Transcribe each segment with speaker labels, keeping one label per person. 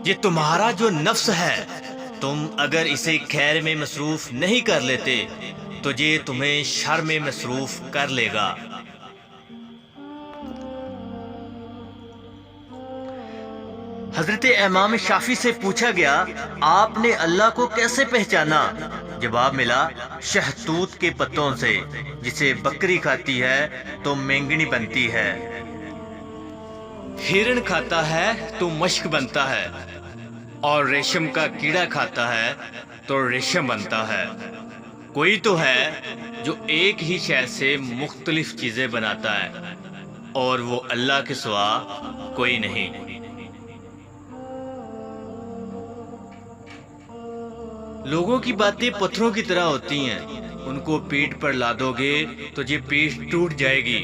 Speaker 1: یہ تمہارا جو نفس ہے، تم اگر اسے خیر میں مصروف نہیں کر لیتے تو یہ تمہیں شر میں مصروف کر لے گا۔ حضرت امام شافعی سے پوچھا گیا، آپ نے اللہ کو کیسے پہچانا؟ جواب ملا، شہتوت کے پتوں سے، جسے بکری کھاتی ہے تو مینگنی بنتی ہے، ہرن کھاتا ہے تو مشک بنتا ہے، اور ریشم کا کیڑا کھاتا ہے تو ریشم بنتا ہے۔ کوئی تو ہے جو ایک ہی شے سے مختلف چیزیں بناتا ہے، اور وہ اللہ کے سوا کوئی نہیں۔ لوگوں کی باتیں پتھروں کی طرح ہوتی ہیں، ان کو پیٹھ پر لادو گے تو یہ پیٹھ ٹوٹ جائے گی۔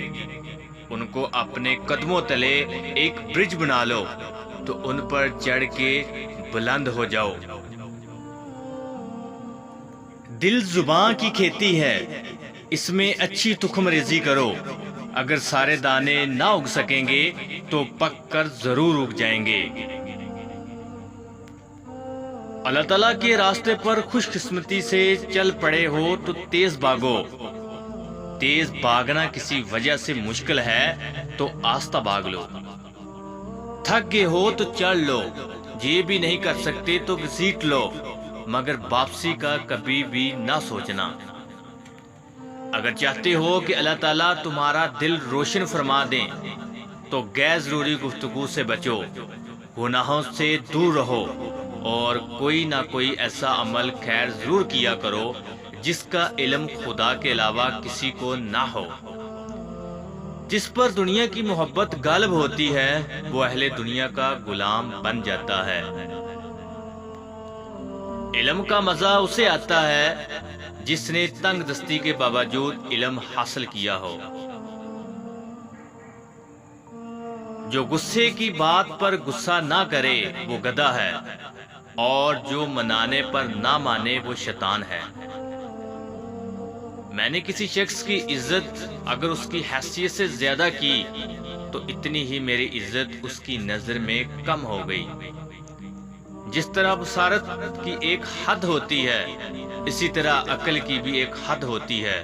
Speaker 1: ان کو اپنے قدموں تلے ایک برج بنا لو تو ان پر چڑھ کے بلند ہو جاؤ۔ دل زبان کی کھیتی ہے، اس میں اچھی تخم ریزی کرو، اگر سارے دانے نہ اگ سکیں گے تو پک کر ضرور اگ جائیں گے۔ اللہ تعالیٰ کے راستے پر خوش قسمتی سے چل پڑے ہو تو تیز بھاگو۔ تیز بھاگنا کسی وجہ سے مشکل ہے تو آہستہ بھاگ لو۔ تھک گئے ہو تو چل لو، یہ بھی نہیں کر سکتے تو گھسیٹ لو، مگر واپسی کا کبھی بھی نہ سوچنا۔ اگر چاہتے ہو کہ اللہ تعالیٰ تمہارا دل روشن فرما دیں تو غیر ضروری گفتگو سے بچو، گناہوں سے دور رہو، اور کوئی نہ کوئی ایسا عمل خیر ضرور کیا کرو جس کا علم خدا کے علاوہ کسی کو نہ ہو۔ جس پر دنیا کی محبت غالب ہوتی ہے وہ اہل دنیا کا غلام بن جاتا ہے۔ علم کا مزہ اسے آتا ہے جس نے تنگ دستی کے باوجود علم حاصل کیا ہو۔ جو غصے کی بات پر غصہ نہ کرے وہ گدھا ہے، اور جو منانے پر نہ مانے وہ شیطان ہے۔ میں نے کسی شخص کی عزت اگر اس کی حیثیت سے زیادہ کی تو اتنی ہی میری عزت اس کی نظر میں کم ہو گئی۔ جس طرح بصارت کی ایک حد ہوتی ہے، اسی طرح عقل کی بھی ایک حد ہوتی ہے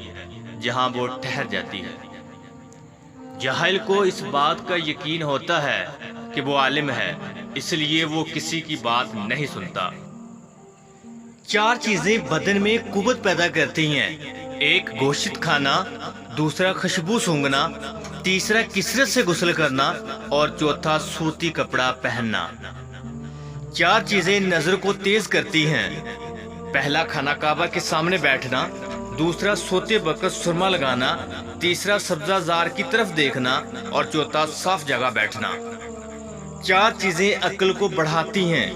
Speaker 1: جہاں وہ ٹھہر جاتی ہے۔ جاہل کو اس بات کا یقین ہوتا ہے کہ وہ عالم ہے، اس لیے وہ کسی کی بات نہیں سنتا۔ چار چیزیں بدن میں قوت پیدا کرتی ہیں، ایک گوشت کھانا، دوسرا خوشبو سونگھنا، تیسرا کثرت سے غسل کرنا، اور چوتھا سوتی کپڑا پہننا۔ چار چیزیں نظر کو تیز کرتی ہیں، پہلا کھانا کعبہ کے سامنے بیٹھنا، دوسرا سوتے وقت سرما لگانا، تیسرا سبزہ زار کی طرف دیکھنا، اور چوتھا صاف جگہ بیٹھنا۔ چار چیزیں عقل کو بڑھاتی ہیں،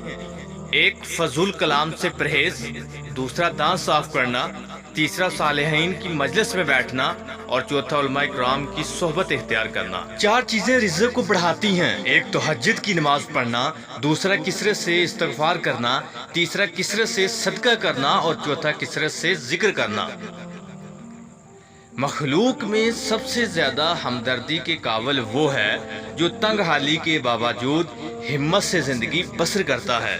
Speaker 1: ایک فضول کلام سے پرہیز، دوسرا دانت صاف کرنا، تیسرا صالحین کی مجلس میں بیٹھنا، اور چوتھا علماء کرام کی صحبت اختیار کرنا۔ چار چیزیں رزق کو بڑھاتی ہیں، ایک تہجد کی نماز پڑھنا، دوسرا کثرت سے استغفار کرنا، تیسرا کثرت سے صدقہ کرنا، اور چوتھا کثرت سے ذکر کرنا۔ مخلوق میں سب سے زیادہ ہمدردی کے قابل وہ ہے جو تنگ حالی کے باوجود ہمت سے زندگی بسر کرتا ہے۔